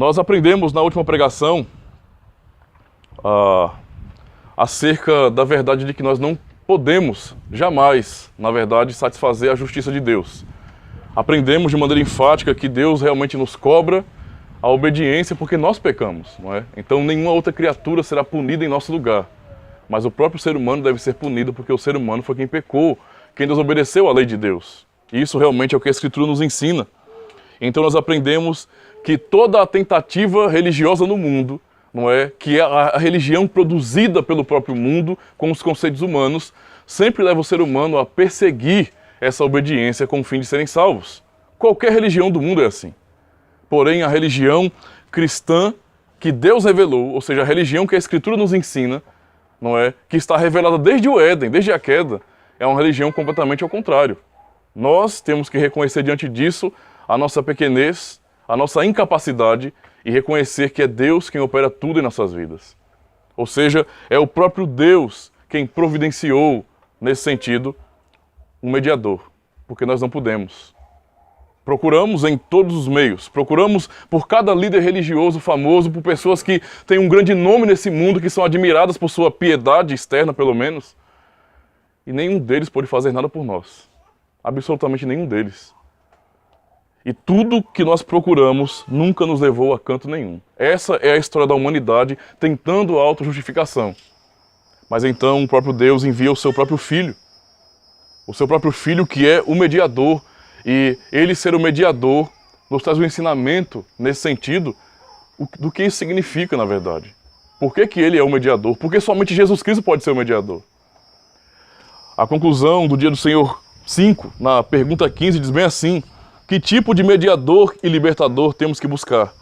Nós aprendemos na última pregação acerca da verdade de que nós não podemos jamais, na verdade, satisfazer a justiça de Deus. Aprendemos de maneira enfática que Deus realmente nos cobra a obediência porque nós pecamos, não é? Então nenhuma outra criatura será punida em nosso lugar. Mas o próprio ser humano deve ser punido porque o ser humano foi quem pecou, quem desobedeceu à lei de Deus. E isso realmente é o que a Escritura nos ensina. Então nós aprendemos que toda a tentativa religiosa no mundo, não é, que é a religião produzida pelo próprio mundo com os conceitos humanos, sempre leva o ser humano a perseguir essa obediência com o fim de serem salvos. Qualquer religião do mundo é assim. Porém, a religião cristã que Deus revelou, ou seja, a religião que a Escritura nos ensina, não é, que está revelada desde o Éden, desde a queda, é uma religião completamente ao contrário. Nós temos que reconhecer diante disso a nossa pequenez, a nossa incapacidade e reconhecer que é Deus quem opera tudo em nossas vidas. Ou seja, é o próprio Deus quem providenciou, nesse sentido, um mediador, porque nós não podemos. Procuramos em todos os meios, procuramos por cada líder religioso famoso, por pessoas que têm um grande nome nesse mundo, que são admiradas por sua piedade externa, pelo menos, e nenhum deles pode fazer nada por nós. Absolutamente nenhum deles. E tudo que nós procuramos nunca nos levou a canto nenhum. Essa é a história da humanidade tentando a autojustificação. Mas então o próprio Deus envia o seu próprio Filho. O seu próprio Filho que é o mediador. E ele ser o mediador nos traz um ensinamento nesse sentido do que isso significa na verdade. Por que ele é o mediador? Porque somente Jesus Cristo pode ser o mediador. A conclusão do Dia do Senhor 5, na pergunta 15, diz bem assim: que tipo de mediador e libertador temos que buscar?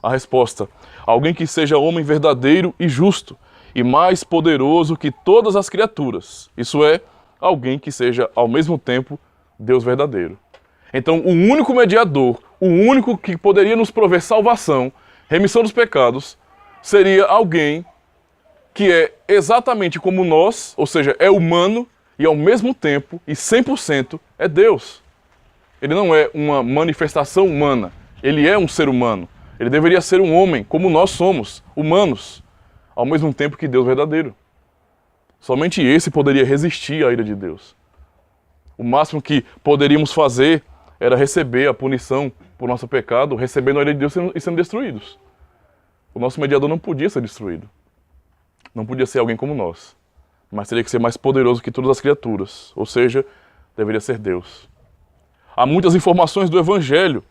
A resposta: alguém que seja homem verdadeiro e justo, e mais poderoso que todas as criaturas. Isso é, alguém que seja ao mesmo tempo Deus verdadeiro. Então, o único mediador, o único que poderia nos prover salvação, remissão dos pecados, seria alguém que é exatamente como nós, ou seja, é humano e ao mesmo tempo, e 100%, é Deus. Ele não é uma manifestação humana, ele é um ser humano. Ele deveria ser um homem, como nós somos, humanos, ao mesmo tempo que Deus verdadeiro. Somente esse poderia resistir à ira de Deus. O máximo que poderíamos fazer era receber a punição por nosso pecado, recebendo a ira de Deus e sendo destruídos. O nosso mediador não podia ser destruído. Não podia ser alguém como nós. Mas teria que ser mais poderoso que todas as criaturas. Ou seja, deveria ser Deus. Há muitas informações do Evangelho.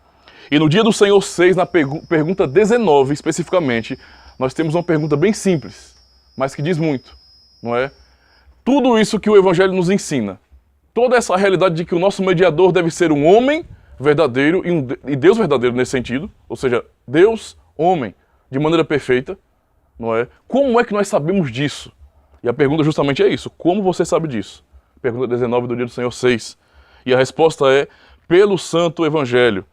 E no Dia do Senhor 6, na pergunta 19 especificamente, nós temos uma pergunta bem simples, mas que diz muito, não é? Tudo isso que o Evangelho nos ensina, toda essa realidade de que o nosso mediador deve ser um homem verdadeiro e Deus verdadeiro nesse sentido, ou seja, Deus, homem, de maneira perfeita, não é? Como é que nós sabemos disso? E a pergunta justamente é isso, como você sabe disso? Pergunta 19 do Dia do Senhor 6. E a resposta é, pelo Santo Evangelho,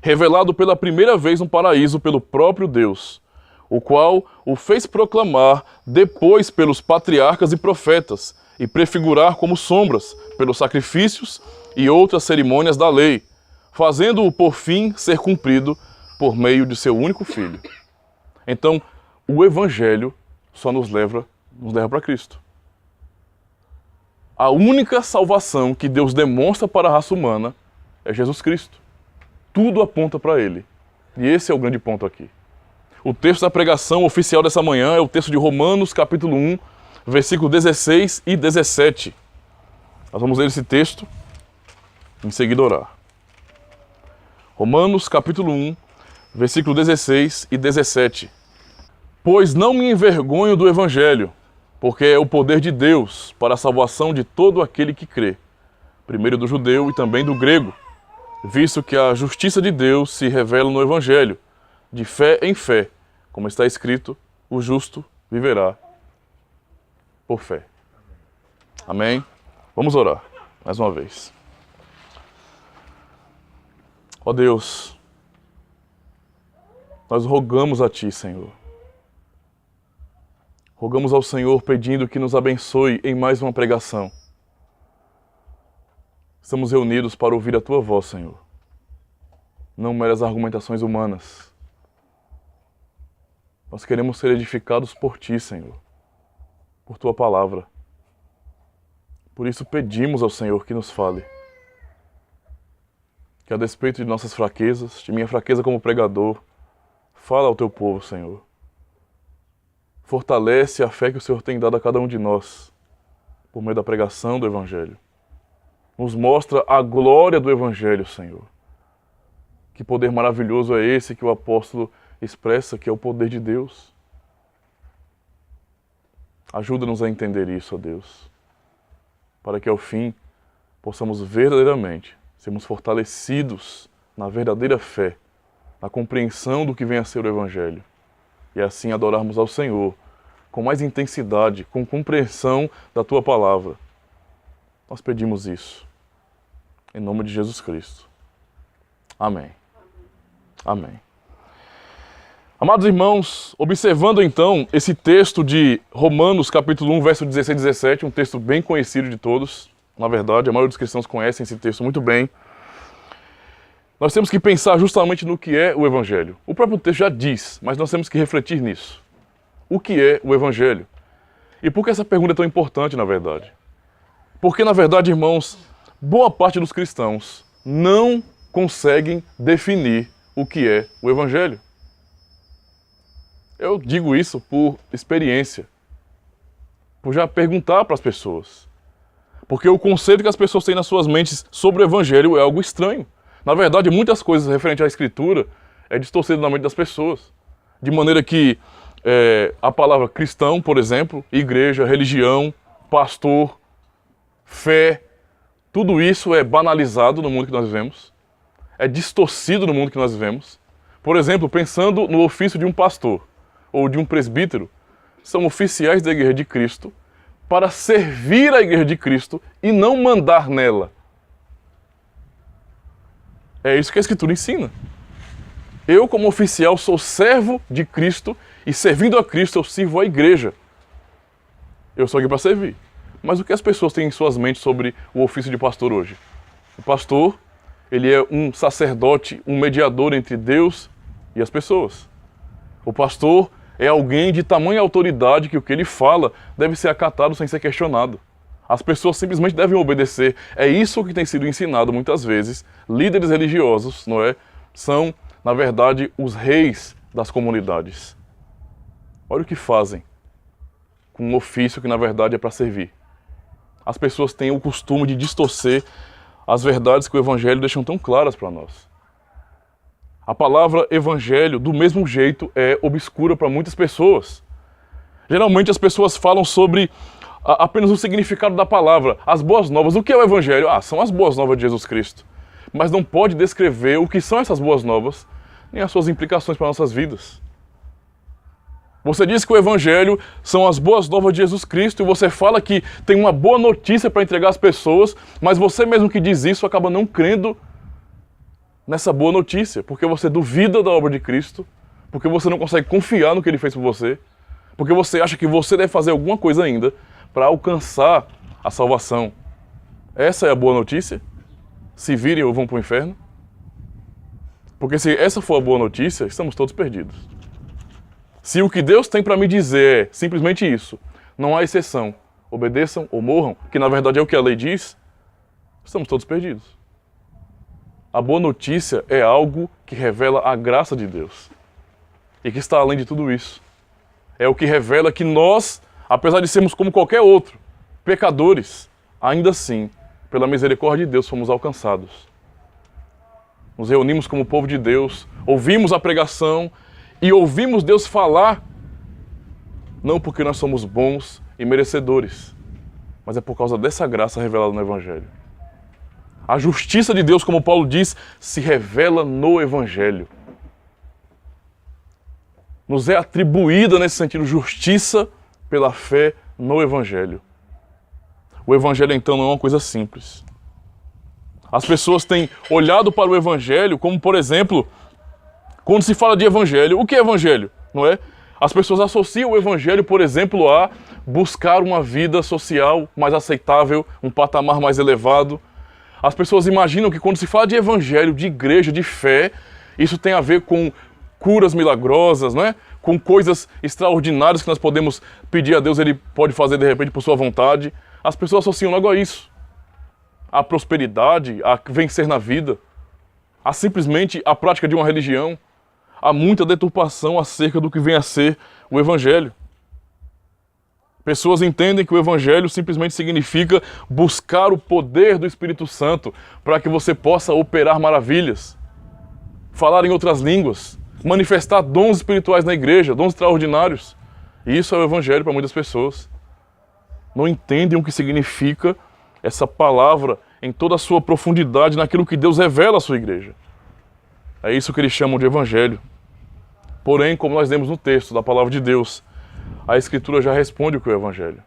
revelado pela primeira vez no paraíso pelo próprio Deus, o qual o fez proclamar depois pelos patriarcas e profetas, e prefigurar como sombras pelos sacrifícios e outras cerimônias da lei, fazendo-o por fim ser cumprido por meio de seu único Filho. Então, o Evangelho só nos leva para Cristo. A única salvação que Deus demonstra para a raça humana é Jesus Cristo. Tudo aponta para Ele. E esse é o grande ponto aqui. O texto da pregação oficial dessa manhã é o texto de Romanos, capítulo 1, versículo 16 e 17. Nós vamos ler esse texto, em seguida orar. Romanos, capítulo 1, versículo 16 e 17. Pois não me envergonho do Evangelho, porque é o poder de Deus para a salvação de todo aquele que crê, primeiro do judeu e também do grego, visto que a justiça de Deus se revela no Evangelho, de fé em fé, como está escrito, o justo viverá por fé. Amém? Vamos orar, mais uma vez. Ó Deus, nós rogamos a Ti, Senhor. Rogamos ao Senhor pedindo que nos abençoe em mais uma pregação. Estamos reunidos para ouvir a Tua voz, Senhor. Não meras argumentações humanas. Nós queremos ser edificados por Ti, Senhor, por Tua palavra. Por isso pedimos ao Senhor que nos fale. Que a despeito de nossas fraquezas, de minha fraqueza como pregador, fala ao Teu povo, Senhor. Fortalece a fé que o Senhor tem dado a cada um de nós, por meio da pregação do Evangelho. Nos mostra a glória do Evangelho, Senhor. Que poder maravilhoso é esse que o apóstolo expressa, que é o poder de Deus. Ajuda-nos a entender isso, ó Deus, para que ao fim possamos verdadeiramente sermos fortalecidos na verdadeira fé, na compreensão do que vem a ser o Evangelho, e assim adorarmos ao Senhor com mais intensidade, com compreensão da Tua palavra. Nós pedimos isso, em nome de Jesus Cristo. Amém. Amém. Amados irmãos, observando então esse texto de Romanos capítulo 1, verso 16 e 17, um texto bem conhecido de todos, na verdade, a maioria dos cristãos conhecem esse texto muito bem. Nós temos que pensar justamente no que é o Evangelho. O próprio texto já diz, mas nós temos que refletir nisso. O que é o Evangelho? E por que essa pergunta é tão importante, na verdade? Porque, na verdade, irmãos, boa parte dos cristãos não conseguem definir o que é o Evangelho. Eu digo isso por experiência, por já perguntar para as pessoas. Porque o conceito que as pessoas têm nas suas mentes sobre o Evangelho é algo estranho. Na verdade, muitas coisas referentes à Escritura é distorcido na mente das pessoas. De maneira que a palavra cristão, por exemplo, igreja, religião, pastor, fé, tudo isso é banalizado no mundo que nós vivemos. É distorcido no mundo que nós vivemos. Por exemplo, pensando no ofício de um pastor ou de um presbítero, são oficiais da Igreja de Cristo para servir a Igreja de Cristo e não mandar nela. É isso que a Escritura ensina. Eu, como oficial, sou servo de Cristo e, servindo a Cristo, eu sirvo a Igreja. Eu sou aqui para servir. Mas o que as pessoas têm em suas mentes sobre o ofício de pastor hoje? O pastor, ele é um sacerdote, um mediador entre Deus e as pessoas. O pastor é alguém de tamanha autoridade que o que ele fala deve ser acatado sem ser questionado. As pessoas simplesmente devem obedecer. É isso que tem sido ensinado muitas vezes. Líderes religiosos, não é? São, na verdade, os reis das comunidades. Olha o que fazem com um ofício que, na verdade, é para servir. As pessoas têm o costume de distorcer as verdades que o Evangelho deixa tão claras para nós. A palavra Evangelho, do mesmo jeito, é obscura para muitas pessoas. Geralmente as pessoas falam sobre apenas o significado da palavra, as boas novas. O que é o Evangelho? São as boas novas de Jesus Cristo. Mas não pode descrever o que são essas boas novas, nem as suas implicações para nossas vidas. Você diz que o Evangelho são as boas novas de Jesus Cristo e você fala que tem uma boa notícia para entregar às pessoas, mas você mesmo que diz isso acaba não crendo nessa boa notícia, porque você duvida da obra de Cristo, porque você não consegue confiar no que Ele fez por você, porque você acha que você deve fazer alguma coisa ainda para alcançar a salvação. Essa é a boa notícia? Se virem ou vão para o inferno? Porque se essa for a boa notícia, estamos todos perdidos. Se o que Deus tem para me dizer é simplesmente isso, não há exceção, obedeçam ou morram, que na verdade é o que a lei diz, estamos todos perdidos. A boa notícia é algo que revela a graça de Deus e que está além de tudo isso. É o que revela que nós, apesar de sermos como qualquer outro, pecadores, ainda assim, pela misericórdia de Deus, fomos alcançados. Nos reunimos como povo de Deus, ouvimos a pregação e ouvimos Deus falar, não porque nós somos bons e merecedores, mas é por causa dessa graça revelada no Evangelho. A justiça de Deus, como Paulo diz, se revela no Evangelho. Nos é atribuída, nesse sentido, justiça pela fé no Evangelho. O Evangelho, então, não é uma coisa simples. As pessoas têm olhado para o Evangelho como, por exemplo, quando se fala de Evangelho, o que é Evangelho? Não é? As pessoas associam o Evangelho, por exemplo, a buscar uma vida social mais aceitável, um patamar mais elevado. As pessoas imaginam que quando se fala de evangelho, de igreja, de fé, isso tem a ver com curas milagrosas, não é? com coisas extraordinárias que nós podemos pedir a Deus, Ele pode fazer de repente por sua vontade. As pessoas associam logo a isso. A prosperidade, a vencer na vida, a simplesmente a prática de uma religião. Há muita deturpação acerca do que vem a ser o Evangelho. Pessoas entendem que o Evangelho simplesmente significa buscar o poder do Espírito Santo para que você possa operar maravilhas, falar em outras línguas, manifestar dons espirituais na igreja, dons extraordinários. E isso é o Evangelho para muitas pessoas. Não entendem o que significa essa palavra em toda a sua profundidade naquilo que Deus revela à sua igreja. É isso que eles chamam de Evangelho. Porém, como nós lemos no texto da palavra de Deus, a Escritura já responde o que é o Evangelho.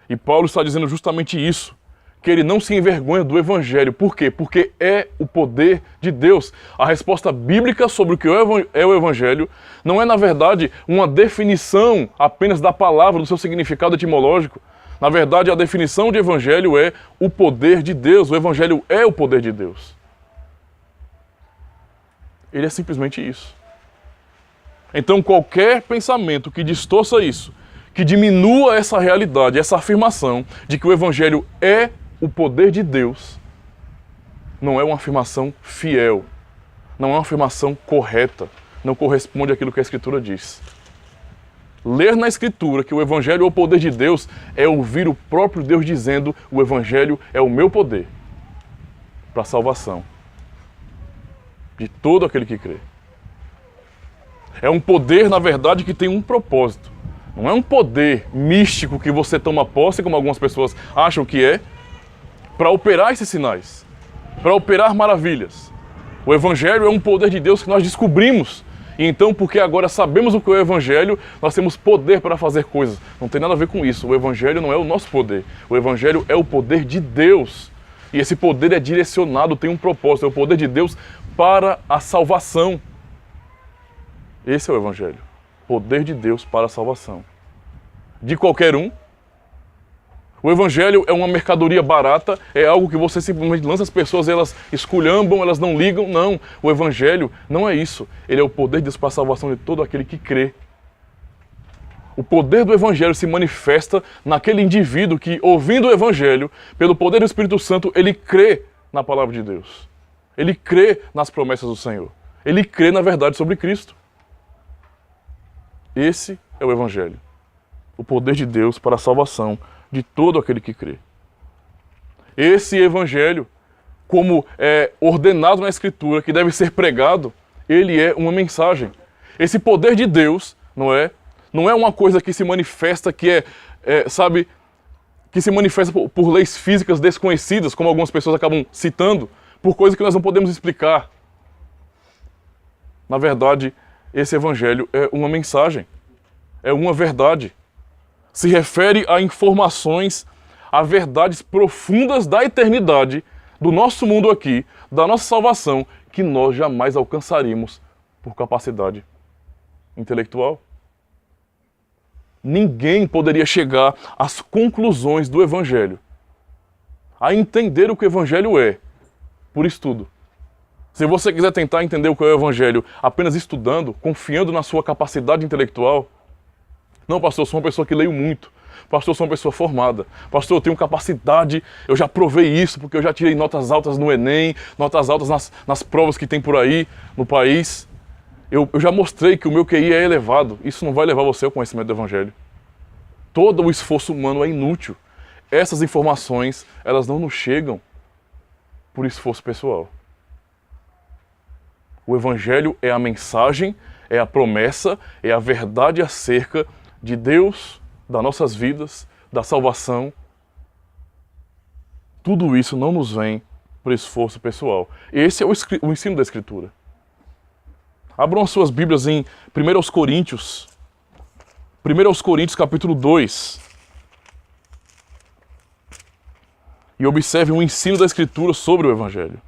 E Paulo está dizendo justamente isso, que ele não se envergonha do Evangelho. Por quê? Porque é o poder de Deus. A resposta bíblica sobre o que é o Evangelho não é, na verdade, uma definição apenas da palavra, do seu significado etimológico. Na verdade, a definição de Evangelho é o poder de Deus. O Evangelho é o poder de Deus. Ele é simplesmente isso. Então, qualquer pensamento que distorça isso, que diminua essa realidade, essa afirmação de que o Evangelho é o poder de Deus, não é uma afirmação fiel, não é uma afirmação correta, não corresponde àquilo que a Escritura diz. Ler na Escritura que o Evangelho é o poder de Deus é ouvir o próprio Deus dizendo: o Evangelho é o meu poder para a salvação de todo aquele que crê. É um poder, na verdade, que tem um propósito. Não é um poder místico que você toma posse, como algumas pessoas acham que é, para operar esses sinais, para operar maravilhas. O Evangelho é um poder de Deus que nós descobrimos. E então, porque agora sabemos o que é o Evangelho, nós temos poder para fazer coisas. Não tem nada a ver com isso. O Evangelho não é o nosso poder. O Evangelho é o poder de Deus. E esse poder é direcionado, tem um propósito. É o poder de Deus para a salvação. Esse é o Evangelho. Poder de Deus para a salvação. De qualquer um. O Evangelho é uma mercadoria barata, é algo que você simplesmente lança as pessoas, elas esculhambam, elas não ligam. Não, o Evangelho não é isso. Ele é o poder de Deus para a salvação de todo aquele que crê. O poder do Evangelho se manifesta naquele indivíduo que, ouvindo o Evangelho, pelo poder do Espírito Santo, ele crê na palavra de Deus. Ele crê nas promessas do Senhor. Ele crê na verdade sobre Cristo. Esse é o Evangelho. O poder de Deus para a salvação de todo aquele que crê. Esse Evangelho, como é ordenado na Escritura, que deve ser pregado, ele é uma mensagem. Esse poder de Deus, não é uma coisa que se manifesta, que que se manifesta por leis físicas desconhecidas, como algumas pessoas acabam citando, por coisas que nós não podemos explicar. Na verdade, esse Evangelho é uma mensagem, é uma verdade. Se refere a informações, a verdades profundas da eternidade, do nosso mundo aqui, da nossa salvação, que nós jamais alcançaríamos por capacidade intelectual. Ninguém poderia chegar às conclusões do Evangelho, a entender o que o Evangelho é, por estudo. Se você quiser tentar entender o que é o Evangelho apenas estudando, confiando na sua capacidade intelectual, não, pastor, eu sou uma pessoa que leio muito. Pastor, eu sou uma pessoa formada. Pastor, eu tenho capacidade, eu já provei isso, porque eu já tirei notas altas no Enem, notas altas nas provas que tem por aí, no país. Eu já mostrei que o meu QI é elevado. Isso não vai levar você ao conhecimento do Evangelho. Todo o esforço humano é inútil. Essas informações, elas não nos chegam por esforço pessoal. O Evangelho é a mensagem, é a promessa, é a verdade acerca de Deus, das nossas vidas, da salvação. Tudo isso não nos vem por esforço pessoal. Esse é o ensino da Escritura. Abram as suas Bíblias em 1 Coríntios. 1 Coríntios capítulo 2. E observe o ensino da Escritura sobre o Evangelho.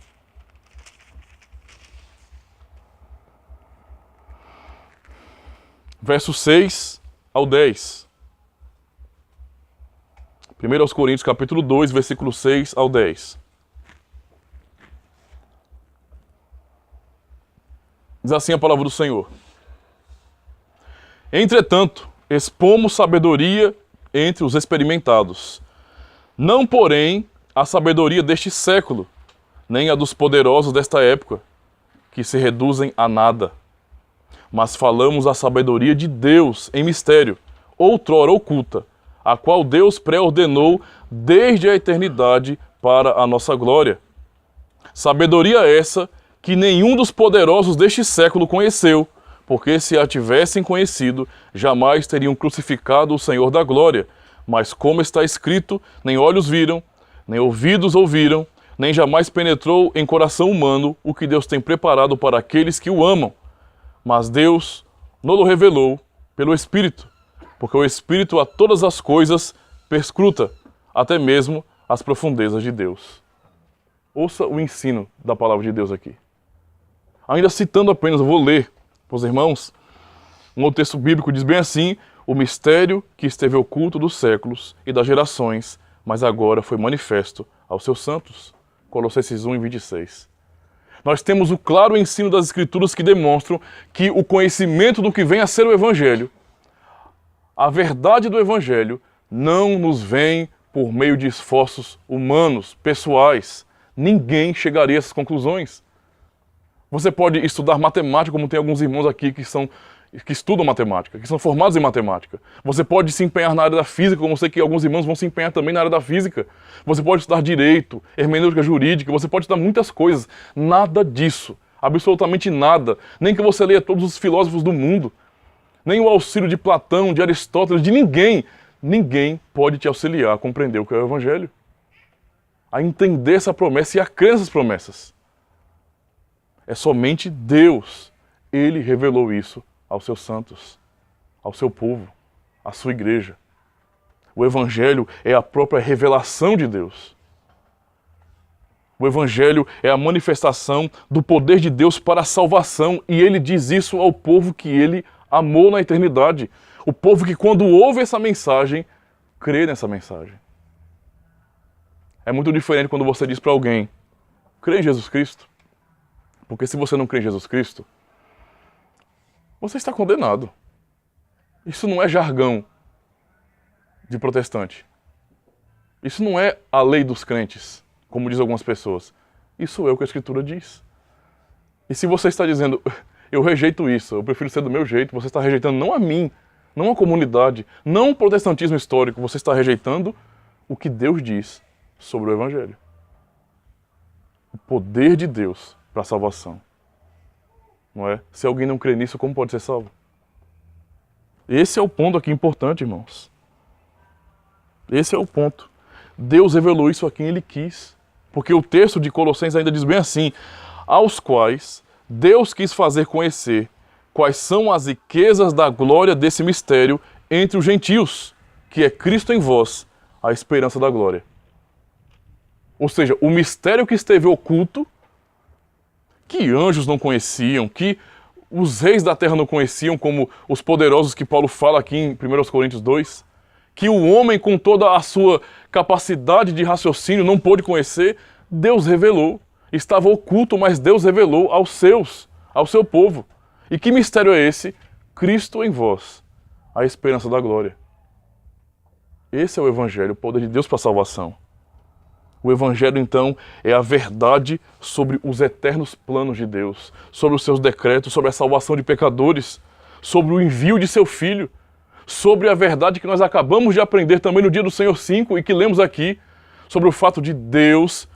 Versos 6 ao 10. 1 Coríntios capítulo 2, versículo 6 ao 10. Diz assim a palavra do Senhor: Entretanto, expomos sabedoria entre os experimentados. Não, porém, a sabedoria deste século, nem a dos poderosos desta época, que se reduzem a nada. Mas falamos a sabedoria de Deus em mistério, outrora oculta, a qual Deus pré-ordenou desde a eternidade para a nossa glória. Sabedoria essa que nenhum dos poderosos deste século conheceu, porque se a tivessem conhecido, jamais teriam crucificado o Senhor da glória. Mas como está escrito, nem olhos viram, nem ouvidos ouviram, nem jamais penetrou em coração humano o que Deus tem preparado para aqueles que o amam. Mas Deus nos revelou pelo Espírito, porque o Espírito a todas as coisas perscruta, até mesmo as profundezas de Deus. Ouça o ensino da palavra de Deus aqui. Ainda citando apenas, eu vou ler para os irmãos, um texto bíblico diz bem assim: o mistério que esteve oculto dos séculos e das gerações, mas agora foi manifesto aos seus santos. Colossenses 1:26. Nós temos o claro ensino das Escrituras que demonstram que o conhecimento do que vem a ser o Evangelho, a verdade do Evangelho, não nos vem por meio de esforços humanos, pessoais. Ninguém chegaria a essas conclusões. Você pode estudar matemática, como tem alguns irmãos aqui que estudam matemática, que são formados em matemática. Você pode se empenhar na área da física, como eu sei que alguns irmãos vão se empenhar também na área da física. Você pode estudar direito, hermenêutica jurídica, você pode estudar muitas coisas. Nada disso, absolutamente nada. Nem que você leia todos os filósofos do mundo, nem o auxílio de Platão, de Aristóteles, de ninguém. Ninguém pode te auxiliar a compreender o que é o Evangelho, a entender essa promessa e a crer nessas promessas. É somente Deus. Ele revelou isso aos seus santos, ao seu povo, à sua igreja. O Evangelho é a própria revelação de Deus. O Evangelho é a manifestação do poder de Deus para a salvação, e ele diz isso ao povo que ele amou na eternidade. O povo que, quando ouve essa mensagem, crê nessa mensagem. É muito diferente quando você diz para alguém: crê em Jesus Cristo. Porque se você não crê em Jesus Cristo, você está condenado. Isso não é jargão de protestante. Isso não é a lei dos crentes, como diz algumas pessoas. Isso é o que a Escritura diz. E se você está dizendo: eu rejeito isso, eu prefiro ser do meu jeito, você está rejeitando não a mim, não a comunidade, não o protestantismo histórico, você está rejeitando o que Deus diz sobre o Evangelho. O poder de Deus para a salvação. Não é? Se alguém não crê nisso, como pode ser salvo? Esse é o ponto aqui importante, irmãos. Esse é o ponto. Deus revelou isso a quem Ele quis. Porque o texto de Colossenses ainda diz bem assim: aos quais Deus quis fazer conhecer quais são as riquezas da glória desse mistério entre os gentios, que é Cristo em vós, a esperança da glória. Ou seja, o mistério que esteve oculto, que anjos não conheciam, que os reis da terra não conheciam, como os poderosos que Paulo fala aqui em 1 Coríntios 2, que o homem com toda a sua capacidade de raciocínio não pôde conhecer, Deus revelou. Estava oculto, mas Deus revelou aos seus, ao seu povo. E que mistério é esse? Cristo em vós, a esperança da glória. Esse é o Evangelho, o poder de Deus para a salvação. O Evangelho, então, é a verdade sobre os eternos planos de Deus, sobre os seus decretos, sobre a salvação de pecadores, sobre o envio de seu Filho, sobre a verdade que nós acabamos de aprender também no dia do Senhor 5 e que lemos aqui, sobre o fato de Deus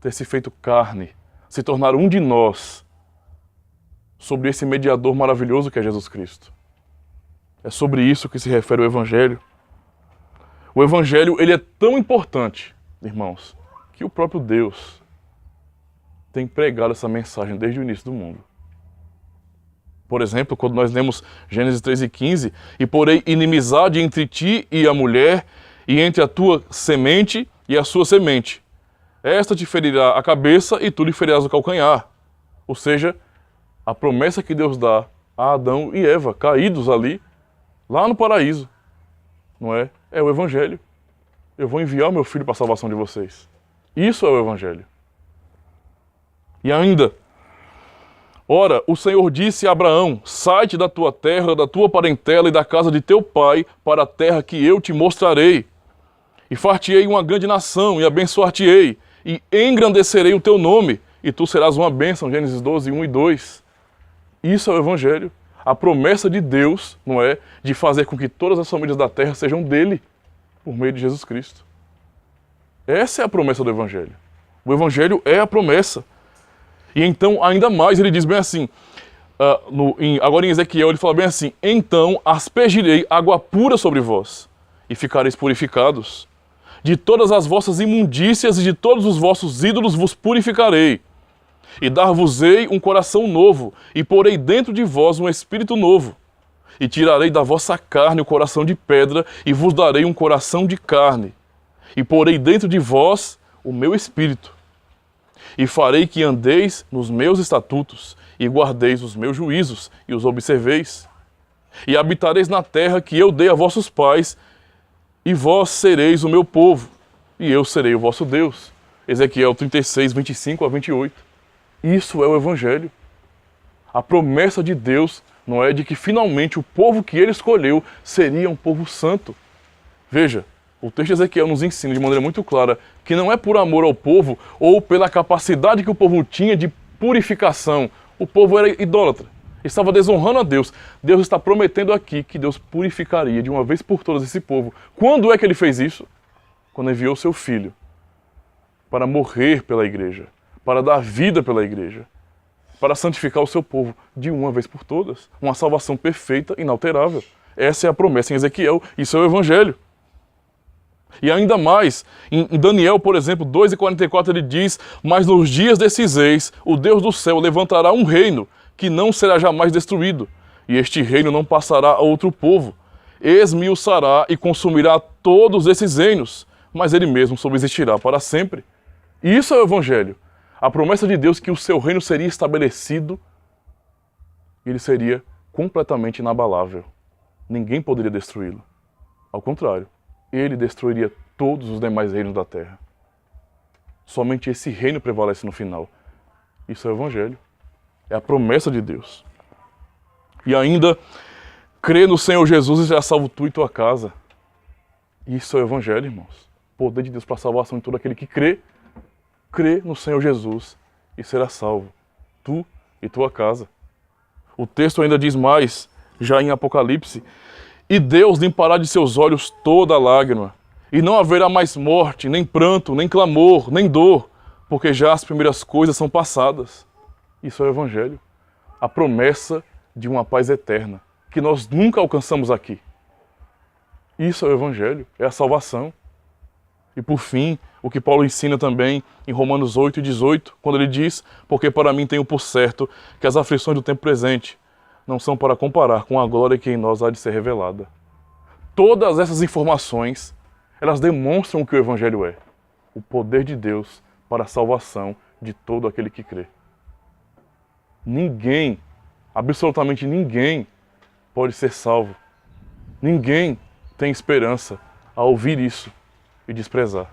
ter se feito carne, se tornar um de nós, sobre esse mediador maravilhoso que é Jesus Cristo. É sobre isso que se refere o Evangelho. O Evangelho, ele é tão importante, irmãos, que o próprio Deus tem pregado essa mensagem desde o início do mundo. Por exemplo, quando nós lemos Gênesis 3:15, e porém inimizade entre ti e a mulher, e entre a tua semente e a sua semente. Esta te ferirá a cabeça e tu lhe ferirás o calcanhar. Ou seja, a promessa que Deus dá a Adão e Eva, caídos ali, lá no paraíso, não é? É o Evangelho. Eu vou enviar o meu Filho para a salvação de vocês. Isso é o Evangelho. E ainda, Ora, o Senhor disse a Abraão: sai-te da tua terra, da tua parentela e da casa de teu pai, para a terra que eu te mostrarei. E far-te-ei uma grande nação, e abençoar-te-ei, e engrandecerei o teu nome, e tu serás uma bênção. Gênesis 12, 1 e 2. Isso é o Evangelho. A promessa de Deus, não é, de fazer com que todas as famílias da terra sejam dele, por meio de Jesus Cristo. Essa é a promessa do Evangelho. O Evangelho é a promessa. E então, ainda mais, ele diz bem assim, agora em Ezequiel ele fala bem assim: então aspergirei água pura sobre vós, e ficareis purificados. De todas as vossas imundícias e de todos os vossos ídolos vos purificarei. E dar-vos-ei um coração novo, e porei dentro de vós um espírito novo. E tirarei da vossa carne o coração de pedra, e vos darei um coração de carne. E porei dentro de vós o meu espírito. E farei que andeis nos meus estatutos, e guardeis os meus juízos, e os observeis. E habitareis na terra que eu dei a vossos pais, e vós sereis o meu povo, e eu serei o vosso Deus. Ezequiel 36, 25 a 28. Isso é o Evangelho. A promessa de Deus, não é, de que finalmente o povo que ele escolheu seria um povo santo. Veja, o texto de Ezequiel nos ensina de maneira muito clara que não é por amor ao povo ou pela capacidade que o povo tinha de purificação. O povo era idólatra, estava desonrando a Deus. Deus está prometendo aqui que Deus purificaria de uma vez por todas esse povo. Quando é que ele fez isso? Quando enviou seu filho para morrer pela igreja, para dar vida pela igreja, para santificar o seu povo de uma vez por todas. Uma salvação perfeita, inalterável. Essa é a promessa em Ezequiel, isso é o Evangelho. E ainda mais, em Daniel, por exemplo, 2:44, ele diz: mas nos dias desses eis, o Deus do céu levantará um reino que não será jamais destruído, e este reino não passará a outro povo. Esmiuçará e consumirá todos esses reinos, mas ele mesmo subsistirá para sempre. Isso é o Evangelho. A promessa de Deus que o seu reino seria estabelecido e ele seria completamente inabalável. Ninguém poderia destruí-lo. Ao contrário, ele destruiria todos os demais reinos da terra. Somente esse reino prevalece no final. Isso é o Evangelho. É a promessa de Deus. E ainda, crê no Senhor Jesus e será salvo tu e tua casa. Isso é o Evangelho, irmãos. Poder de Deus para a salvação de todo aquele que crê. Crê no Senhor Jesus e será salvo, tu e tua casa. O texto ainda diz mais, já em Apocalipse: e Deus limpará de seus olhos toda lágrima, e não haverá mais morte, nem pranto, nem clamor, nem dor, porque já as primeiras coisas são passadas. Isso é o Evangelho, a promessa de uma paz eterna, que nós nunca alcançamos aqui. Isso é o Evangelho, é a salvação. E por fim, o que Paulo ensina também em Romanos 8 e 18, quando ele diz: porque para mim tenho por certo que as aflições do tempo presente não são para comparar com a glória que em nós há de ser revelada. Todas essas informações, elas demonstram o que o Evangelho é: o poder de Deus para a salvação de todo aquele que crê. Ninguém, absolutamente ninguém, pode ser salvo. Ninguém tem esperança ao ouvir isso e desprezar.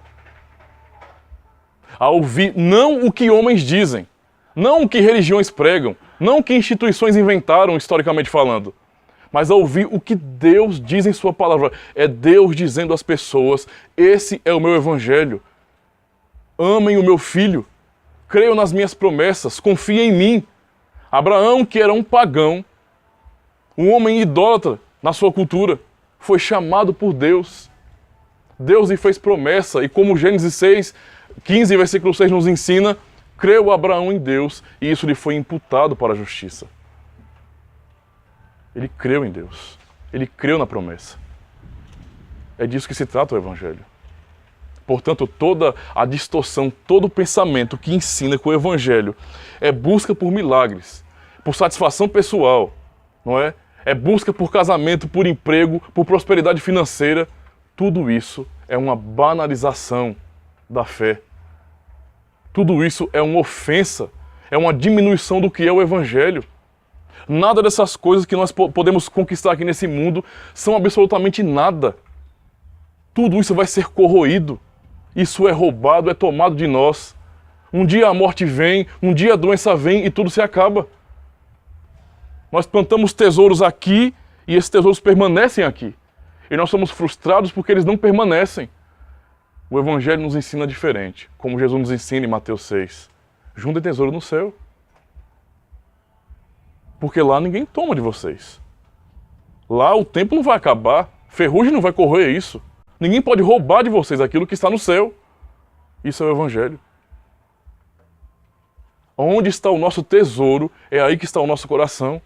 A ouvir não o que homens dizem, não o que religiões pregam, não o que instituições inventaram historicamente falando, mas a ouvir o que Deus diz em sua palavra. É Deus dizendo às pessoas: esse é o meu Evangelho. Amem o meu filho, creiam nas minhas promessas, confiem em mim. Abraão, que era um pagão, um homem idólatra na sua cultura, foi chamado por Deus. Deus lhe fez promessa, e como Gênesis 6, 15, versículo 6 nos ensina, creu Abraão em Deus, e isso lhe foi imputado para a justiça. Ele creu em Deus, ele creu na promessa. É disso que se trata o Evangelho. Portanto, toda a distorção, todo o pensamento que ensina que o Evangelho é busca por milagres, por satisfação pessoal, não é? É busca por casamento, por emprego, por prosperidade financeira. Tudo isso é uma banalização da fé. Tudo isso é uma ofensa, é uma diminuição do que é o Evangelho. Nada dessas coisas que nós podemos conquistar aqui nesse mundo são absolutamente nada. Tudo isso vai ser corroído. Isso é roubado, é tomado de nós. Um dia a morte vem, um dia a doença vem e tudo se acaba. Nós plantamos tesouros aqui e esses tesouros permanecem aqui. E nós somos frustrados porque eles não permanecem. O Evangelho nos ensina diferente, como Jesus nos ensina em Mateus 6. Juntem tesouro no céu. Porque lá ninguém toma de vocês. Lá o tempo não vai acabar, ferrugem não vai corroer isso. Ninguém pode roubar de vocês aquilo que está no céu. Isso é o Evangelho. Onde está o nosso tesouro, é aí que está o nosso coração.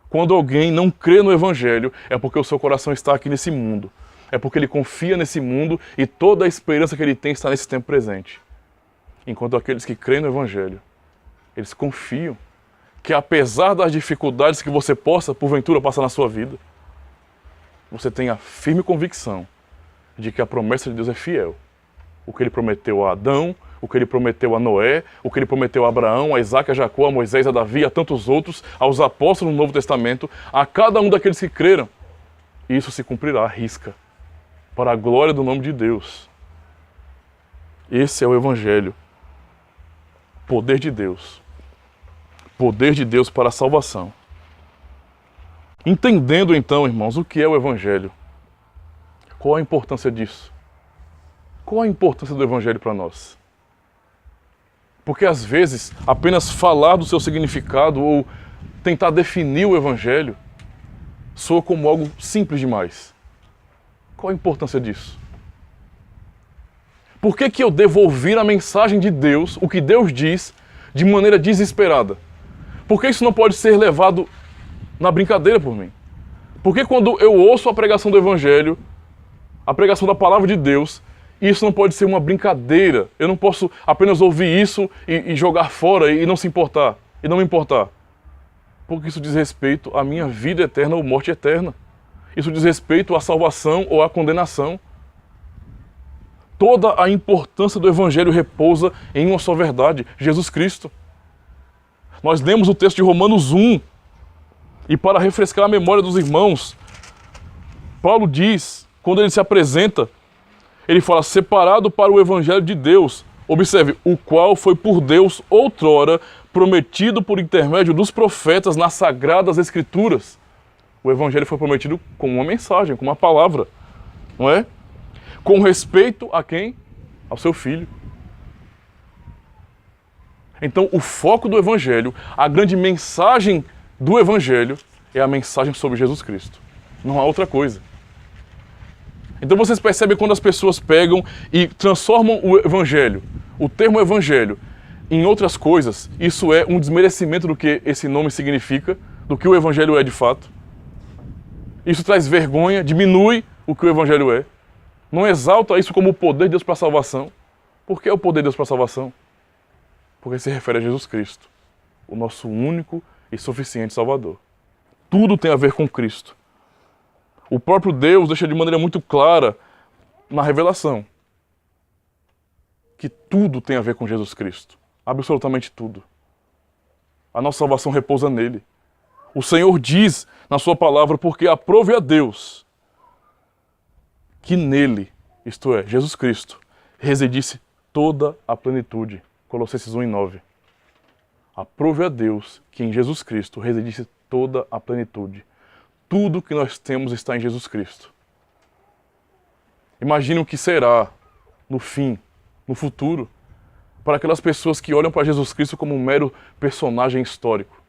Quando alguém não crê no Evangelho, é porque o seu coração está aqui nesse mundo. É porque ele confia nesse mundo e toda a esperança que ele tem está nesse tempo presente. Enquanto aqueles que creem no Evangelho, eles confiam que apesar das dificuldades que você possa, porventura, passar na sua vida, você tem a firme convicção de que a promessa de Deus é fiel. O que ele prometeu a Adão, o que ele prometeu a Noé, o que ele prometeu a Abraão, a Isaac, a Jacó, a Moisés, a Davi, a tantos outros, aos apóstolos no Novo Testamento, a cada um daqueles que creram. E isso se cumprirá à risca, para a glória do nome de Deus. Esse é o Evangelho. Poder de Deus. Poder de Deus para a salvação. Entendendo então, irmãos, o que é o Evangelho? Qual a importância disso? Qual a importância do Evangelho para nós? Porque às vezes apenas falar do seu significado ou tentar definir o Evangelho soa como algo simples demais. Qual a importância disso? Por que eu devo ouvir a mensagem de Deus, o que Deus diz, de maneira desesperada? Por que isso não pode ser levado na brincadeira por mim? Por que quando eu ouço a pregação do Evangelho, a pregação da palavra de Deus, isso não pode ser uma brincadeira? Eu não posso apenas ouvir isso e jogar fora e não se importar, e não me importar. Porque isso diz respeito à minha vida eterna ou morte eterna. Isso diz respeito à salvação ou à condenação. Toda a importância do Evangelho repousa em uma só verdade, Jesus Cristo. Nós lemos o texto de Romanos 1, e para refrescar a memória dos irmãos, Paulo diz, quando ele se apresenta, ele fala, separado para o Evangelho de Deus. Observe, o qual foi por Deus outrora prometido por intermédio dos profetas nas Sagradas Escrituras. O Evangelho foi prometido com uma mensagem, com uma palavra, não é? Com respeito a quem? Ao seu Filho. Então, o foco do Evangelho, a grande mensagem do Evangelho é a mensagem sobre Jesus Cristo. Não há outra coisa. Então vocês percebem quando as pessoas pegam e transformam o Evangelho, o termo Evangelho, em outras coisas, isso é um desmerecimento do que esse nome significa, do que o Evangelho é de fato. Isso traz vergonha, diminui o que o Evangelho é. Não exalta isso como o poder de Deus para a salvação. Por que é o poder de Deus para a salvação? Porque se refere a Jesus Cristo, o nosso único e suficiente Salvador. Tudo tem a ver com Cristo. O próprio Deus deixa de maneira muito clara na revelação que tudo tem a ver com Jesus Cristo. Absolutamente tudo. A nossa salvação repousa nele. O Senhor diz na sua palavra, porque aprove a Deus que nele, isto é, Jesus Cristo, residisse toda a plenitude. Colossenses 1:9. Aprove a Deus que em Jesus Cristo residisse toda a plenitude. Tudo que nós temos está em Jesus Cristo. Imagine o que será no fim, no futuro, para aquelas pessoas que olham para Jesus Cristo como um mero personagem histórico,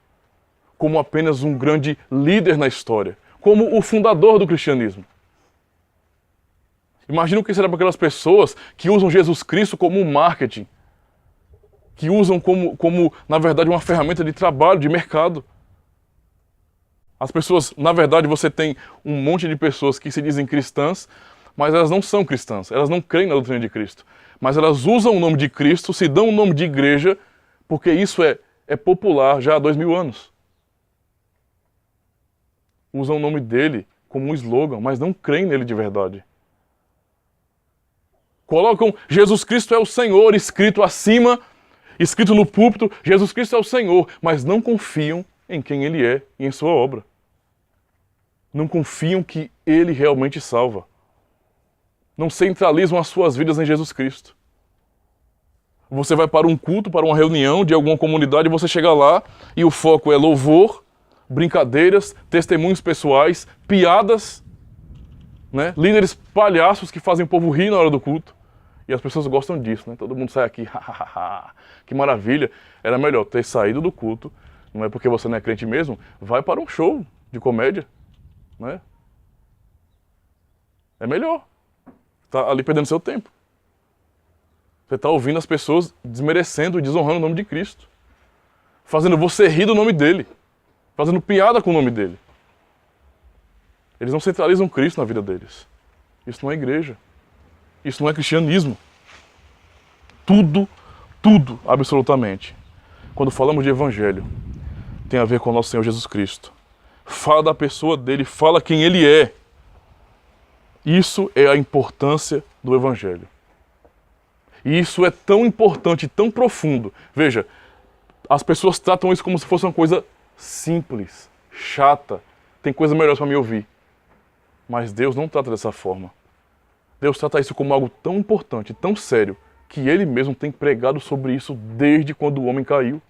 como apenas um grande líder na história, como o fundador do cristianismo. Imagina o que será para aquelas pessoas que usam Jesus Cristo como um marketing, que usam como, na verdade, uma ferramenta de trabalho, de mercado. As pessoas, na verdade, você tem um monte de pessoas que se dizem cristãs, mas elas não são cristãs, elas não creem na doutrina de Cristo. Mas elas usam o nome de Cristo, se dão o nome de igreja, porque isso é popular já há 2000 anos. Usam o nome dele como um slogan, mas não creem nele de verdade. Colocam Jesus Cristo é o Senhor escrito acima, escrito no púlpito, Jesus Cristo é o Senhor, mas não confiam em quem Ele é e em sua obra. Não confiam que Ele realmente salva. Não centralizam as suas vidas em Jesus Cristo. Você vai para um culto, para uma reunião de alguma comunidade, você chega lá e o foco é louvor, brincadeiras, testemunhos pessoais, piadas, né? Líderes palhaços que fazem o povo rir na hora do culto. E as pessoas gostam disso, né? Todo mundo sai aqui, que maravilha. Era melhor ter saído do culto, não é porque você não é crente mesmo, vai para um show de comédia, né? É melhor. Tá ali perdendo seu tempo. Você está ouvindo as pessoas desmerecendo e desonrando o nome de Cristo. Fazendo você rir do nome dele. Fazendo piada com o nome dele. Eles não centralizam Cristo na vida deles. Isso não é igreja. Isso não é cristianismo. Tudo, absolutamente, quando falamos de evangelho, tem a ver com o nosso Senhor Jesus Cristo. Fala da pessoa dele, fala quem ele é. Isso é a importância do evangelho. E isso é tão importante, tão profundo. Veja, as pessoas tratam isso como se fosse uma coisa simples, chata. Tem coisa melhor para me ouvir. Mas Deus não trata dessa forma. Deus trata isso como algo tão importante, tão sério, que Ele mesmo tem pregado sobre isso desde quando o homem caiu.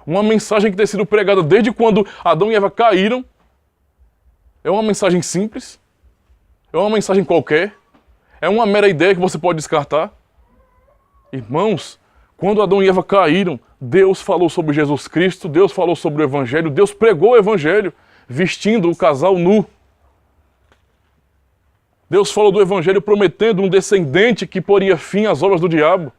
Uma mensagem que tem sido pregada desde quando Adão e Eva caíram. É uma mensagem simples? É uma mensagem qualquer? É uma mera ideia que você pode descartar? Irmãos, quando Adão e Eva caíram, Deus falou sobre Jesus Cristo, Deus falou sobre o Evangelho, Deus pregou o Evangelho, vestindo o casal nu. Deus falou do Evangelho prometendo um descendente que poria fim às obras do diabo.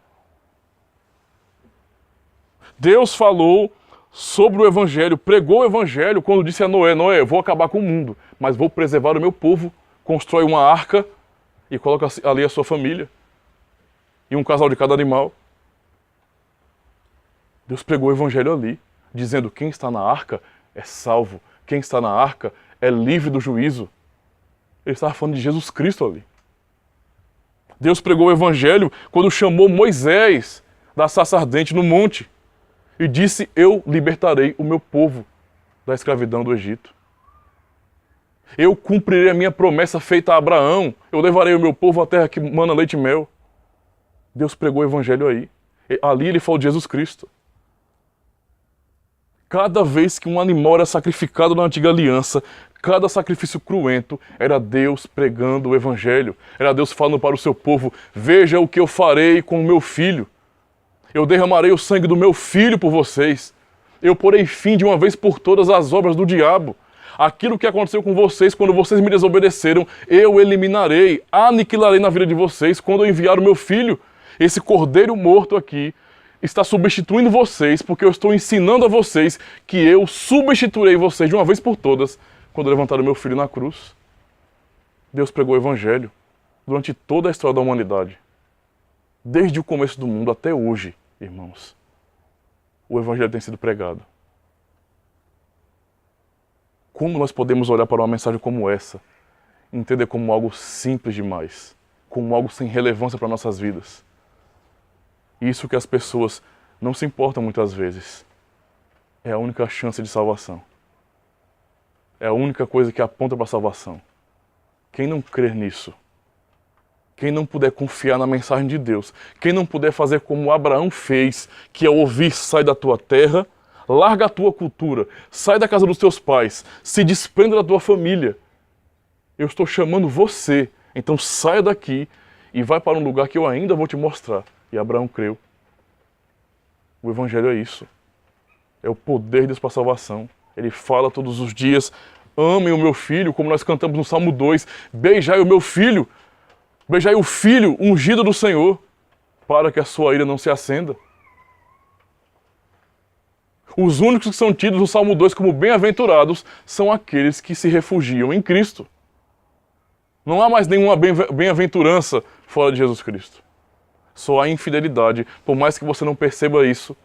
Deus falou sobre o Evangelho, pregou o Evangelho quando disse a Noé, Noé, eu vou acabar com o mundo, mas vou preservar o meu povo. Constrói uma arca e coloca ali a sua família. E um casal de cada animal. Deus pregou o Evangelho ali, dizendo quem está na arca é salvo. Quem está na arca é livre do juízo. Ele estava falando de Jesus Cristo ali. Deus pregou o Evangelho quando chamou Moisés da sarça ardente no monte e disse, eu libertarei o meu povo da escravidão do Egito. Eu cumprirei a minha promessa feita a Abraão. Eu levarei o meu povo à terra que mana leite e mel. Deus pregou o Evangelho aí. Ali ele falou de Jesus Cristo. Cada vez que um animal era sacrificado na antiga aliança, cada sacrifício cruento, era Deus pregando o Evangelho. Era Deus falando para o seu povo, veja o que eu farei com o meu filho. Eu derramarei o sangue do meu filho por vocês. Eu porei fim de uma vez por todas às obras do diabo. Aquilo que aconteceu com vocês quando vocês me desobedeceram, eu eliminarei, aniquilarei na vida de vocês quando eu enviar o meu filho. Esse cordeiro morto aqui está substituindo vocês, porque eu estou ensinando a vocês que eu substituirei vocês de uma vez por todas quando levantar o meu filho na cruz. Deus pregou o Evangelho durante toda a história da humanidade. Desde o começo do mundo até hoje, irmãos, o Evangelho tem sido pregado. Como nós podemos olhar para uma mensagem como essa e entender como algo simples demais, como algo sem relevância para nossas vidas? Isso que as pessoas não se importam muitas vezes. É a única chance de salvação. É a única coisa que aponta para a salvação. Quem não crer nisso, quem não puder confiar na mensagem de Deus, quem não puder fazer como Abraão fez, que ao ouvir, sai da tua terra, larga a tua cultura, sai da casa dos teus pais, se desprenda da tua família. Eu estou chamando você, então saia daqui e vai para um lugar que eu ainda vou te mostrar. E Abraão creu. O Evangelho é isso. É o poder de Deus para a salvação. Ele fala todos os dias, amem o meu filho, como nós cantamos no Salmo 2, beijai o meu filho, beijai o filho ungido do Senhor, para que a sua ira não se acenda. Os únicos que são tidos no Salmo 2 como bem-aventurados são aqueles que se refugiam em Cristo. Não há mais nenhuma bem-aventurança fora de Jesus Cristo. Só há infidelidade, por mais que você não perceba isso,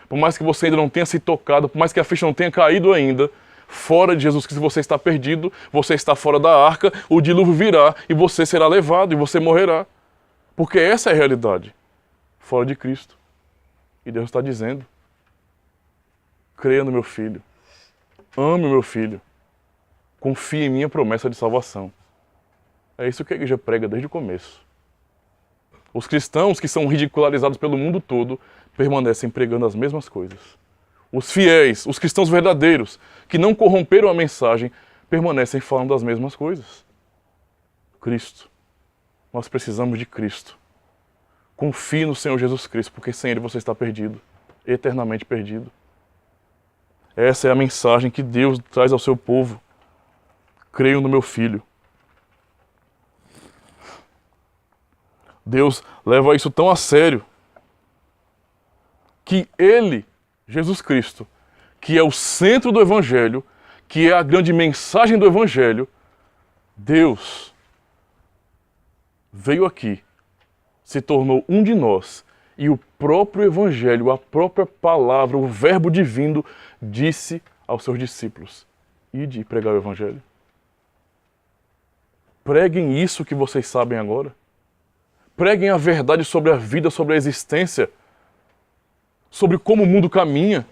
por mais que você ainda não tenha se tocado, por mais que a ficha não tenha caído ainda, fora de Jesus Cristo você está perdido, você está fora da arca, o dilúvio virá e você será levado e você morrerá. Porque essa é a realidade, fora de Cristo. E Deus está dizendo, creia no meu filho, ame o meu filho, confie em minha promessa de salvação. É isso que a igreja prega desde o começo. Os cristãos que são ridicularizados pelo mundo todo permanecem pregando as mesmas coisas. os fiéis, os cristãos verdadeiros, que não corromperam a mensagem, permanecem falando as mesmas coisas. Cristo. Nós precisamos de Cristo. Confie no Senhor Jesus Cristo, porque sem Ele você está perdido, eternamente perdido. Essa é a mensagem que Deus traz ao seu povo. Creio no meu Filho. Deus leva isso tão a sério que Ele, Jesus Cristo, que é o centro do Evangelho, que é a grande mensagem do Evangelho, Deus veio aqui, se tornou um de nós, e o próprio Evangelho, a própria palavra, o Verbo divino, disse aos seus discípulos: ide pregar o Evangelho. Preguem isso que vocês sabem agora. Preguem a verdade sobre a vida, sobre a existência, sobre como o mundo caminha,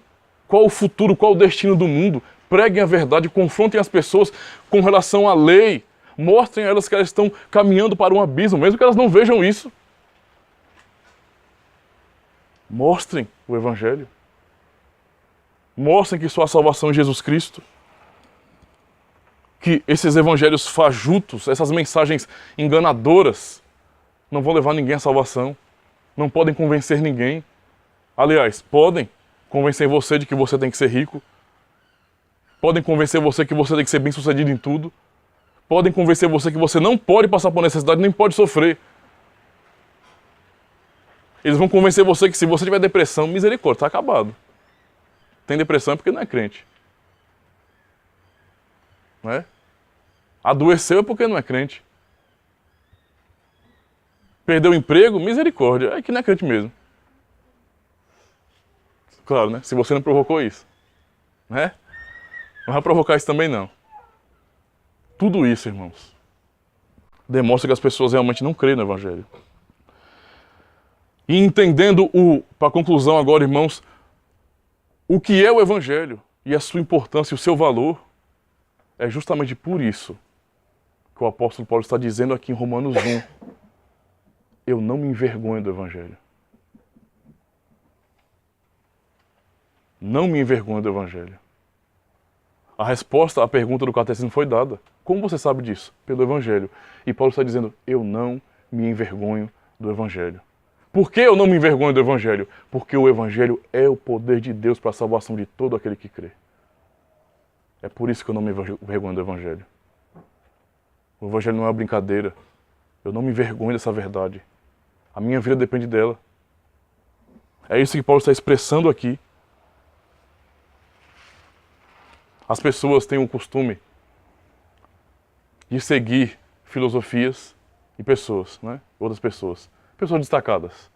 qual o futuro, qual o destino do mundo. Preguem a verdade, confrontem as pessoas com relação à lei. Mostrem a elas que elas estão caminhando para um abismo, mesmo que elas não vejam isso. Mostrem o Evangelho. Mostrem que só há salvação em Jesus Cristo. Que esses evangelhos fajutos, essas mensagens enganadoras, não vão levar ninguém à salvação. Não podem convencer ninguém. Aliás, podem convencer você de que você tem que ser rico. Podem convencer você que você tem que ser bem-sucedido em tudo. Podem convencer você que você não pode passar por necessidade, nem pode sofrer. Eles vão convencer você que se você tiver depressão, misericórdia, está acabado. Tem depressão é porque não é crente. Não é? Adoeceu é porque não é crente. Perdeu o emprego, misericórdia, é que não é crente mesmo. Claro, né? Se você não provocou isso. Né? Não vai provocar isso também não. Tudo isso, irmãos, demonstra que as pessoas realmente não creem no Evangelho. E entendendo para conclusão agora, irmãos, o que é o Evangelho e a sua importância e o seu valor, é justamente por isso que o apóstolo Paulo está dizendo aqui em Romanos 1, eu não me envergonho do Evangelho. Não me envergonho do Evangelho. A resposta à pergunta do catecismo foi dada. Como você sabe disso? Pelo Evangelho. E Paulo está dizendo, eu não me envergonho do Evangelho. Por que eu não me envergonho do Evangelho? Porque o Evangelho é o poder de Deus para a salvação de todo aquele que crê. É por isso que eu não me envergonho do Evangelho. O Evangelho não é uma brincadeira. Eu não me envergonho dessa verdade. A minha vida depende dela. É isso que Paulo está expressando aqui. As pessoas têm o costume de seguir filosofias e pessoas, né? Outras pessoas. Pessoas destacadas.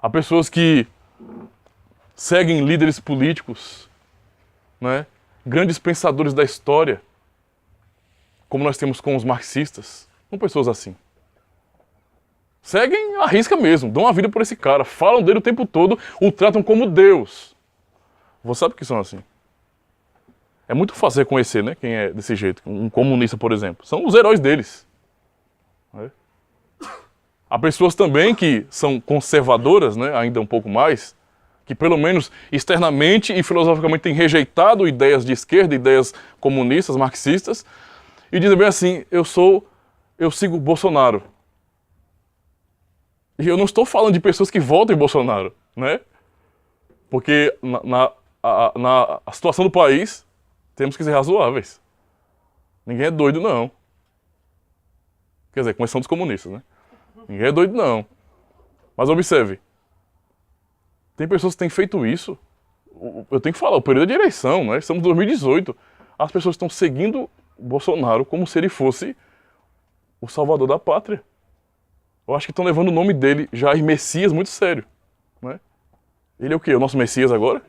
Há pessoas que seguem líderes políticos, né? Grandes pensadores da história, como nós temos com os marxistas. São pessoas assim. Seguem à risca mesmo, dão a vida por esse cara, falam dele o tempo todo, o tratam como Deus. Você sabe que são assim. É muito fácil reconhecer, né, quem é desse jeito. Um comunista, por exemplo. São os heróis deles. É. Há pessoas também que são conservadoras, né, ainda um pouco mais, que pelo menos externamente e filosoficamente têm rejeitado ideias de esquerda, ideias comunistas, marxistas, e dizem bem assim, eu sigo Bolsonaro. E eu não estou falando de pessoas que votam em Bolsonaro, né? Porque na situação do país, temos que ser razoáveis. Ninguém é doido, não. Quer dizer, com exceção dos comunistas, né? Ninguém é doido, não. Mas observe, tem pessoas que têm feito isso. Eu tenho que falar, o período de eleição, né? Estamos em 2018. As pessoas estão seguindo Bolsonaro como se ele fosse o salvador da pátria. Eu acho que estão levando o nome dele, Jair Messias, muito sério. Né? Ele é o quê? O nosso Messias agora?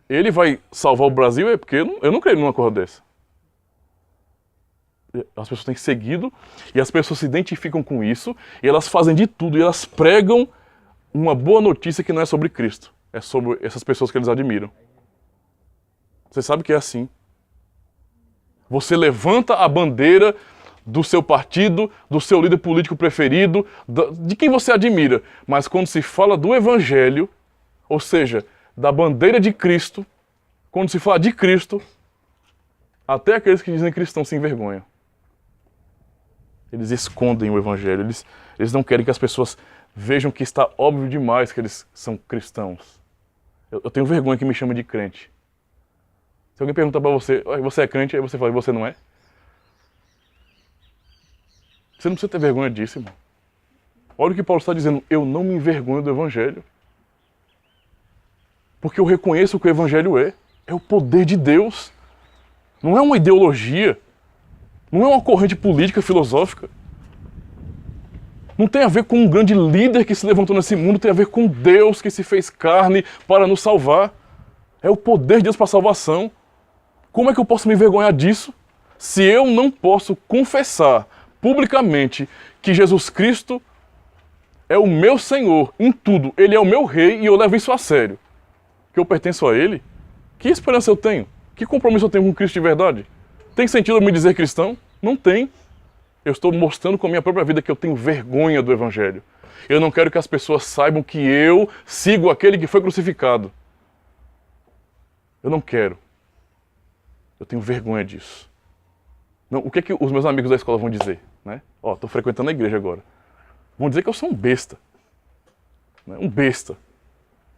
Ele vai salvar o Brasil? É porque eu não creio numa coisa dessa. As pessoas têm seguido e as pessoas se identificam com isso e elas fazem de tudo e elas pregam uma boa notícia que não é sobre Cristo. É sobre essas pessoas que eles admiram. Você sabe que é assim. Você levanta a bandeira do seu partido, do seu líder político preferido, de quem você admira. Mas quando se fala do Evangelho, ou seja, da bandeira de Cristo, quando se fala de Cristo, até aqueles que dizem cristãos se envergonham. Eles escondem o Evangelho, eles não querem que as pessoas vejam que está óbvio demais que eles são cristãos. Eu tenho vergonha que me chamem de crente. Se alguém perguntar para você, você é crente? Aí você fala, e você não é? Você não precisa ter vergonha disso, irmão. Olha o que Paulo está dizendo, eu não me envergonho do Evangelho. Porque eu reconheço o que o Evangelho é o poder de Deus. Não é uma ideologia, não é uma corrente política, filosófica. Não tem a ver com um grande líder que se levantou nesse mundo, tem a ver com Deus que se fez carne para nos salvar. É o poder de Deus para a salvação. Como é que eu posso me envergonhar disso? Se eu não posso confessar publicamente que Jesus Cristo é o meu Senhor em tudo, Ele é o meu Rei e eu levo isso a sério, que eu pertenço a Ele, que esperança eu tenho? Que compromisso eu tenho com Cristo de verdade? Tem sentido eu me dizer cristão? Não tem. Eu estou mostrando com a minha própria vida que eu tenho vergonha do Evangelho. Eu não quero que as pessoas saibam que eu sigo aquele que foi crucificado. Eu não quero. Eu tenho vergonha disso. Não, o que é que os meus amigos da escola vão dizer? Né? Ó, estou frequentando a igreja agora. Vão dizer que eu sou um besta. Né? Um besta.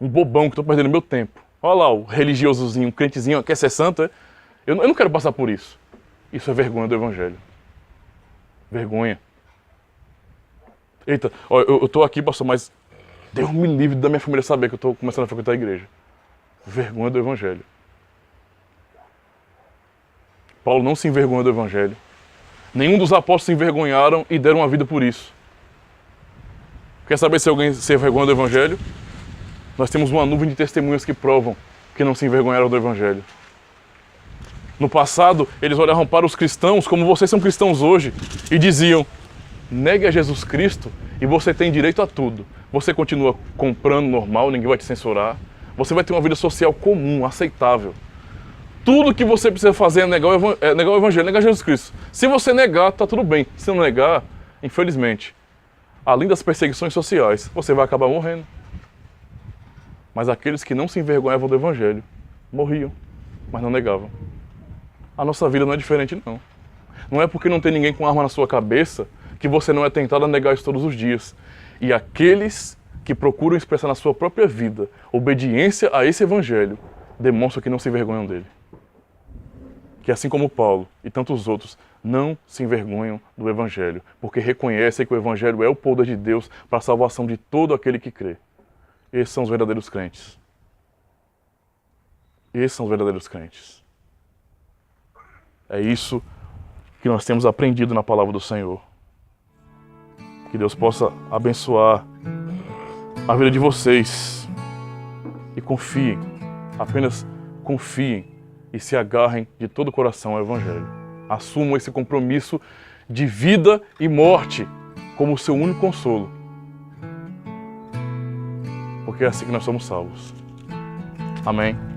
Um bobão que estou perdendo meu tempo. Olha lá o religiosozinho, um crentezinho, quer ser santo, é? Eu não quero passar por isso. Isso é vergonha do Evangelho. Vergonha. Eita, ó, eu estou aqui, pastor, mas Deus me livre da minha família saber que eu estou começando a frequentar a igreja. Vergonha do Evangelho. Paulo não se envergonha do Evangelho. Nenhum dos apóstolos se envergonharam e deram a vida por isso. Quer saber se alguém se envergonha do Evangelho? Nós temos uma nuvem de testemunhas que provam que não se envergonharam do Evangelho. No passado, eles olhavam para os cristãos como vocês são cristãos hoje e diziam, negue a Jesus Cristo e você tem direito a tudo. Você continua comprando normal, ninguém vai te censurar. Você vai ter uma vida social comum, aceitável. Tudo que você precisa fazer é negar o Evangelho, negar Jesus Cristo. Se você negar, está tudo bem. Se não negar, infelizmente, além das perseguições sociais, você vai acabar morrendo. Mas aqueles que não se envergonhavam do Evangelho, morriam, mas não negavam. A nossa vida não é diferente, não. Não é porque não tem ninguém com arma na sua cabeça que você não é tentado a negar isso todos os dias. E aqueles que procuram expressar na sua própria vida obediência a esse Evangelho, demonstram que não se envergonham dele. Que assim como Paulo e tantos outros, não se envergonham do Evangelho, porque reconhecem que o Evangelho é o poder de Deus para a salvação de todo aquele que crê. Esses são os verdadeiros crentes. Esses são os verdadeiros crentes. É isso que nós temos aprendido na palavra do Senhor. Que Deus possa abençoar a vida de vocês. E confiem, apenas confiem e se agarrem de todo o coração ao Evangelho. Assumam esse compromisso de vida e morte como o seu único consolo. Porque é assim que nós somos salvos. Amém.